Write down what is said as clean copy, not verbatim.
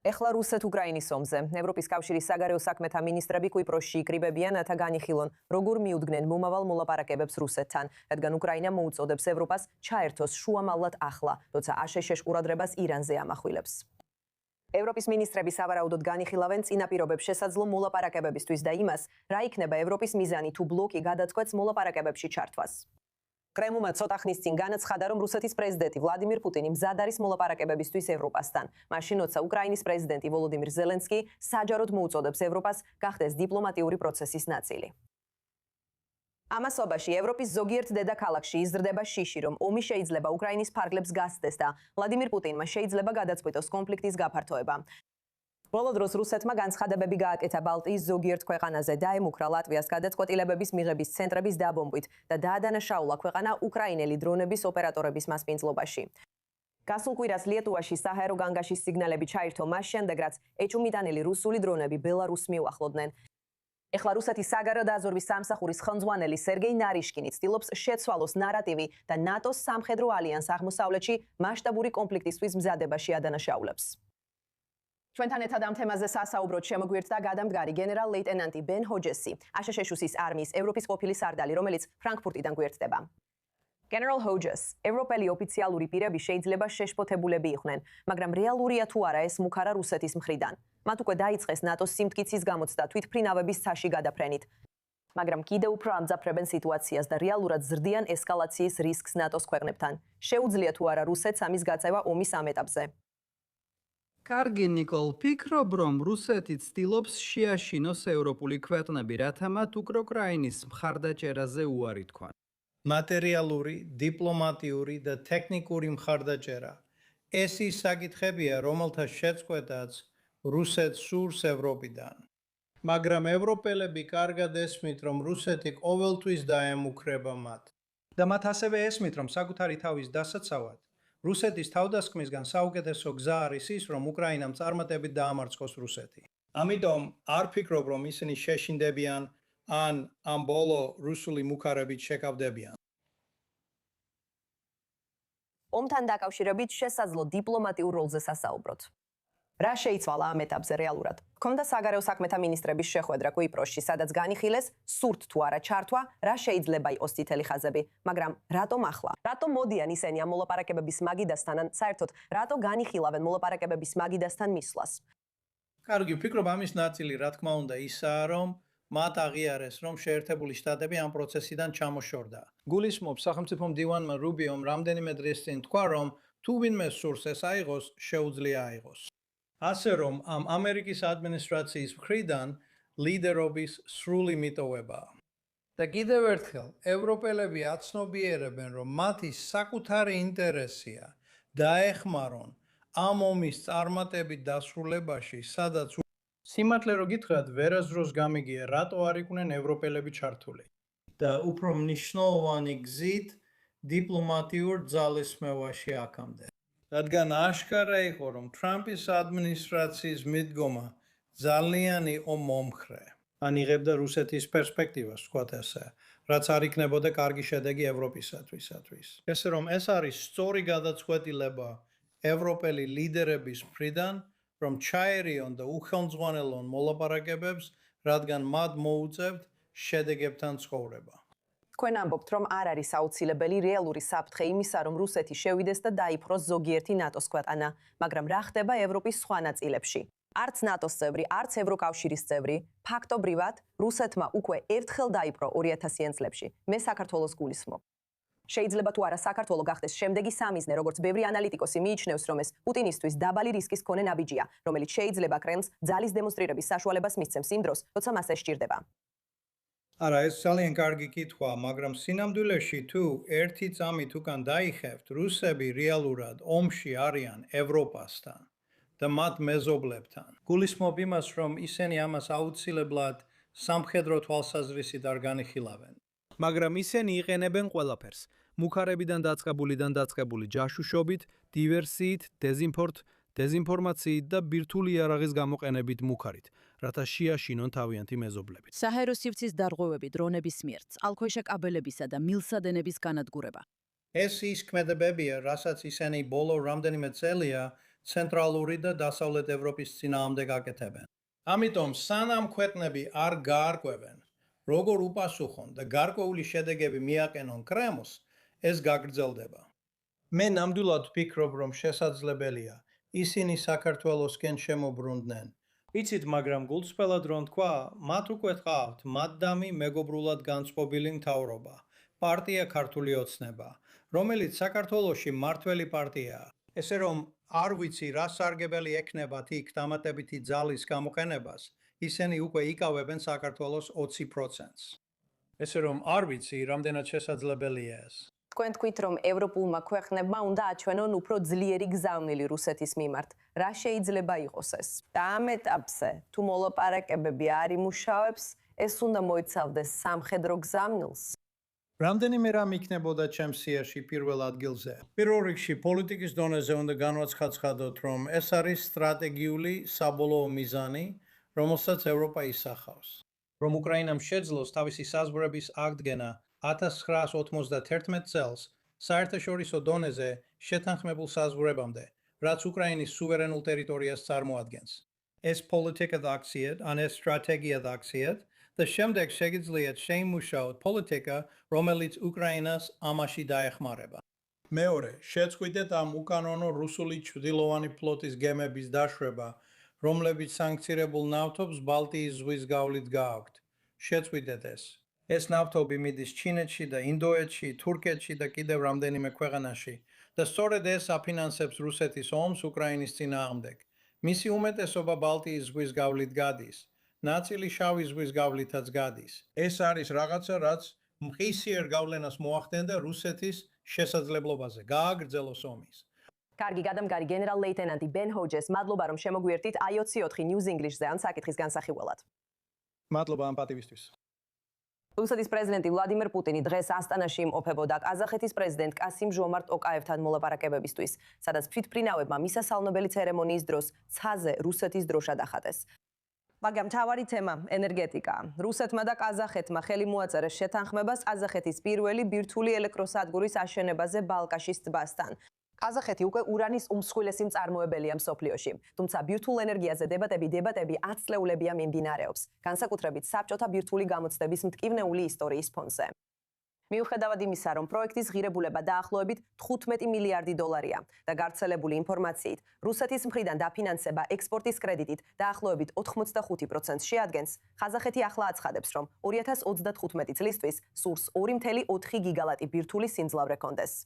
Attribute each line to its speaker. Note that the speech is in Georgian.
Speaker 1: ეხლა რუსეთ-უკრაინის ომზე. ევროპის კავშირის საგარეო საქმეთა მინისტრები კვიპროსში იკრიბებიან, რათა განიხილონ, როგორ მიუდგნენ მომავალ მოლაპარაკებებს რუსეთთან, რადგან უკრაინა მოუწოდებს ევროპას ჩაერთოს შუამავლად ახლა, როცა აშშ ყურადღებას ირანზე ამახვილებს. ევროპის მინისტრები სავარაუდოდ განიხილავენ წინაპირობებს შესაძლო მოლაპარაკებებისთვის და იმას, რა იქნება ევროპის მიზანი თუ ბლოკი გადაწყვეტს მოლაპარაკებებში ჩართვას. კრემლმა ცოტა ხნის წინ განაცხადა, რომ რუსეთის პრეზიდენტი ვლადიმირ პუტინი მზად არის მოლაპარაკებებისთვის ევროპასთან. მაშინ, როცა უკრაინის პრეზიდენტი ვოლოდიმირ ზელენსკი საჯაროდ მოუწოდებს ევროპას გახდეს დიპლომატიური პროცესის ნაწილი. ამასობაში ევროპის ზოგიერთ დედაქალაქში იზრდება შიში, რომ ომი შეიძლება უკრაინის ფარგლებს გასცდეს და ვლადიმირ პუტინმა შეიძლება გადაწყვიტოს კონფლიქტის გაფართოება. ბოლო დროს რუსეთმა განცხადებები გააკეთა ბალტიის ზოგიერთ ქვეყანაზე, დაემუქრა ლატვიას გადაწყვეტილებების მიღების ცენტრების დაბომბვით და დაადანაშაულა ქვეყანა უკრაინელი დრონების ოპერატორების მასპინძლობაში. გასულ კვირას ლიეტუვაში საჰაერო განგაშის სიგნალები ჩაირთო მას შემდეგ, რაც ეჭვმიტანილი რუსული დრონები ბელარუსს მიუახლოვდნენ. ეხლა რუსეთის საგარეო დაზვერვის სამსახურის ხელმძღვანელი სერგეი ნარიშკინი ცდილობს შეცვალოს ნარატივი და ნატოს სამხედრო ალიანს აღმოსავლეთში მასშტაბური კონფლიქტისთვის მზადებაში ადანაშაულებს. ჩვენთან ერთად ამ თემაზე სასაუბროდ შემოგვიერთდა გადამდგარი გენერალ-ლეიტენანტი ბენ ჰოჯესი, აშშ-ის არმიის ევროპის ყოფილი სარდალი, რომელიც ფრანკფურტიდან გვერდდება. General Hodges, ევროპელი ოფიციალური პირები შეიძლება შეშფოთებულები იყვნენ, მაგრამ რეალურია თუ არა ეს მუქარა რუსეთის მხრიდან. მათ უკვე დაიწყეს ნატოს სიმტკიცის გამოცდა თვითმფრინავების ცაში გადაფრენით. მაგრამ კიდევ უფრო ამძაფრებენ სიტუაციას და რეალურად ზრდიან ესკალაციის რისკს ნატოს ქვეყნებთან. შეუძლია თუ არა რუსეთს ამის გაწევა ომის ამ ეტაპზე.
Speaker 2: კარგი ნიკოლ, ფიქრობ, რომ რუსეთი ცდილობს შეაშინოს ევროპული ქვეყნები, რათა მათ უკრაინის მხარდაჭერაზე უარი თქვან.
Speaker 3: მატერიალური, დიპლომატიური და ტექნიკური მხარდაჭერა. ეს ის საკითხებია, რომელთა შეწყვეტაც რუსეთს სურს ევროპიდან. მაგრამ ევროპელები კარგად ესმით, რომ რუსეთი ყოველთვის დაემუქრება მათ. და მათ ასევე ესმით, რომ საკუთარი თავის დასაცავად რუსეთის თავდასხმისგან საუკეთესო გზა არის ის, რომ უკრაინამ წარმატებით დაამარცხოს რუსეთი. ამიტომ არ ფიქრობ, რომ ისინი შეშინდებიან ან ამ ბოლო რუსული მუქარებით შეკავდებიან.
Speaker 1: ომთან დაკავშირებით შესაძლო დიპლომატიურ როლზე სასაუბროთ. რა შეიცვალა ამ ეტაპზე რეალურად? ჰქონდა საგარეო საქმეთა მინისტრების შეხვედრა კვიპროსში, სადაც განიხილეს, სურთ თუ არა ჩართვა, რა შეიძლება იყოს წითელი ხაზები, მაგრამ რატომ ახლა? რატომ მოდიან ისინი ამ მოლაპარაკებების მაგიდასთან, ან საერთოდ რატო განიხილავენ მოლაპარაკებების მაგიდასთან მისვლას?
Speaker 3: კარგი, ვფიქრობ, ამის ნაწილი, რა თქმა უნდა, ისაა, რომ მათ აღიარეს, რომ შეერთებული შტატები ამ პროცესიდან ჩამოშორდა. გულისხმობ სახელმწიფო მდივანმა რუბიომ რამდენიმე დღის წინ თქვა, რომ თუ ვინმე სურს ეს აიღოს, შეუძლია აიღოს. ასე რომ ამ ამერიკის ადმინისტრაციის მხრიდან ლიდერობის სრული მიტოვებაა. და კიდევ ერთხელ, ევროპელები აცნობიერებენ, რომ მათი საკუთარი ინტერესია დაეხმარონ ამ ომის წარმატებით დასრულებაში, სადაც სიმართლე რო გითხრათ, ვერასდროს გამიგია, რატო არ იყვნენ ევროპელები ჩართული. და უფრო მნიშვნელოვანი გზით დიპლომატიურ ძალისხმევაში აქამდე. რადგან ашკარა იყო, რომ ტრამპის ადმინისტრაციის მიდგომა ძალიან იყო მომხრე. ან იღებდა რუსეთის პერსპექტივას, ვთქვათ ესე, რაც არ იქნებოდა კარგი შედეგი ევროპისათვის. ესე რომ ეს არის სწორი გადაწყვეტილება ევროპელი ლიდერების მხრიდან, რომ ჩაერიონ და უხელმძღვანელონ მოლაპარაკებებს, რადგან მათ მოუწევთ შედეგებთან ცხოვრება.
Speaker 1: თქვენ ამბობთ, რომ არ არის აუცილებელი რეალური საფრთხე იმისა, რომ რუსეთი შევიდეს და დაიფროს ზოგიერთი ნატოს ქვეყანა, მაგრამ რა ხდება ევროპის სხვა ნაწილებში? არც ნატოს წევრი, არც ევროკავშირის წევრი, ფაქტობრივად რუსეთმა უკვე ერთხელ დაიპყრო 2000-იან წლებში. მე საქართველოს გულისხმობ. შეიძლება თუ არა საქართველო გახდეს შემდეგი სამიზნე, როგორც ბევრი ანალიტიკოსი მიიჩნევს, რომ ეს პუტინისთვის დაბალი რისკის მქონე ნაბიჯია, რომელიც შეიძლება კრემლს ძალის დემონსტრირების საშუალებას მისცემს იმ დროს, როცა მას ეს სჭირდება.
Speaker 3: არა, ეს ძალიან კარგი კითხვა, მაგრამ სინამდვილეში თუ ერთი წამით უკან დაიხევთ, რუსები რეალურად ომში არიან ევროპასთან და მათ მეზობლებთან. გულისხმობ იმას, რომ ისინი ამას აუცილებლად სამხედრო თვალსაზრისით არ განიხილავენ.
Speaker 4: მაგრამ ისინი იყენებენ ყველაფერს. მუქარებიდან დაწყებული ჯაშუშობით, დივერსიით, დეზინფორმაციით და ბირთვული იარაღის გამოყენებით მუქარით, რათა შეაშინონ თავიანთი მეზობლები.
Speaker 5: საჰაერო სივრცის დარღვევები დრონების მიერ, წყალქვეშა კაბელებისა და მილსადენების განადგურება.
Speaker 3: ეს ის ქმედებებია, რასაც ისინი ბოლო რამდენიმე წელია ცენტრალური და დასავლეთ ევროპის წინააღმდეგ აკეთებენ. ამიტომ სანამ ქვეყნები არ გაარკვევენ, როგორ უპასუხონ და გარკვეული შედეგები მიაყენონ კრემლს, ეს გაგრძელდება. მე ნამდვილად ვფიქრობ, რომ შესაძლებელია ისინი საქართველოსკენ შემოbrunდნენ. იცით, მაგრამ გულწრფელად რომ თქვა, მათ უკვე ჰყავთ მადამი მეგობრულად განწყობილი მთავრობა, პარტია ქართული ოცნება, რომელიც საქართველოში მართველი პარტიაა. ესე რომ არ ვიცი რა სარგებელი ექნებათ იქ დამატებითი ძალის გამოყენებას, ისინი უკვე იკავებენ საქართველოს 20%-ს. ესე რომ არ ვიცი რამდენად შესაძლებელია ეს.
Speaker 1: თქვენ თქვით, რომ ევროპულმა ქვეყნებმა უნდა აჩვენონ უფრო ძლიერი გზავნილი რუსეთის მიმართ. რა შეიძლება იყოს ეს? და ამ ეტაპზე, თუ მოლაპარაკებები არ იმუშავებს, ეს უნდა მოიცავდეს სამხედრო გზავნილს.
Speaker 3: რამდენიმე რამ იქნებოდა ჩემს სიაში პირველ ადგილზე. პირველ რიგში პოლიტიკის დონეზე უნდა განვაცხადოთ, რომ ეს არის სტრატეგიული საბოლოო მიზანი, რომელსაც ევროპა ისახავს. რომ უკრაინამ შეძლოს თავისი საზღვრების აღდგენა 1991 წელს საერთაშორისო დონეზე შეთანხმებულ საზღვრებამდე, რაც უკრაინის სუვერენულ ტერიტორიას წარმოადგენს. ეს პოლიტიკად აქციეთ, ან ეს სტრატეგიად აქციეთ და შემდეგ შეგიძლიათ შეიმუშაოთ პოლიტიკა, რომელიც უკრაინას ამაში დაეხმარება. მეორე, შეწყვიტეთ ამ უკანონო რუსული ჩრდილოვანი ფლოტის გემების დაშვება, რომლებიც სანქცირებულ ნავთობს ბალტიის ზღვის გავლით გააქვთ. შეწყვიტეთ ეს. ეს ნავთობი მიდის ჩინეთში და ინდოეთში, თურქეთში და კიდევ რამდენიმე ქვეყანაში და სწორედ ეს აფინანსებს რუსეთის ომს უკრაინის წინააღმდეგ. მისი უმეტესობა ბალტიის ზღვის გავლით გადის. ნაწილი შავი ზღვის გავლითაც გადის. ეს არის რაღაცა, რაც მყისიერ გავლენას მოახდენდა რუსეთის შესაძლებლობაზე გააგრძელოს ომის.
Speaker 1: კარგი, გადამგარი გენერალ-ლეიტენანტი ბენ ჰოჯეს, მადლობა რომ შემოგვიერთდით i24 News English-ზე ან საკითხის განსახილველად.
Speaker 3: მადლობა ამ პატივისთვის.
Speaker 1: რუსეთის პრეზიდენტი ვლადიმერ პუტინი დღეს ასტანაში იმყოფებოდა კაზახეთის პრეზიდენტ კასიმ ჟომარტ ოკაევთან მოლაპარაკებებისთვის, სადაც თვითმფრინავებმა მისასალმებელი ცერემონიის დროს ცაზე რუსეთის დროშა დახატეს. მაგრამ მთავარი თემა ენერგეტიკაა. რუსეთმა და კაზახეთმა ხელი მოაწერეს შეთანხმებას კაზახეთის პირველი ბირთვული ელექტროსადგურის აშენებაზე ბალკაშის ტბასთან. კაზახეთი უკვე ურანის უმსხვილესი მწარმოებელია მსოფლიოში, თუმცა ბირთვულ ენერგიაზე დებატები 10 წლეულებია მიმდინარეობს, განსაკუთრებით საბჭოთა ბირთვული გამოცდების მტკივნეული ისტორიის ფონზე. მიუხედავად იმისა, რომ პროექტის ღირებულება დაახლოებით 15 მილიარდი დოლარია და გავრცელებული ინფორმაციით, რუსეთის მხრიდან დაფინანსება ექსპორტის კრედიტით დაახლოებით 85% შეადგენს, ყაზახეთი ახლა აცხადებს, რომ 2035 წლისთვის სურს 2.4 გიგავატი ბირთვული სიმძლავრე კონდეს.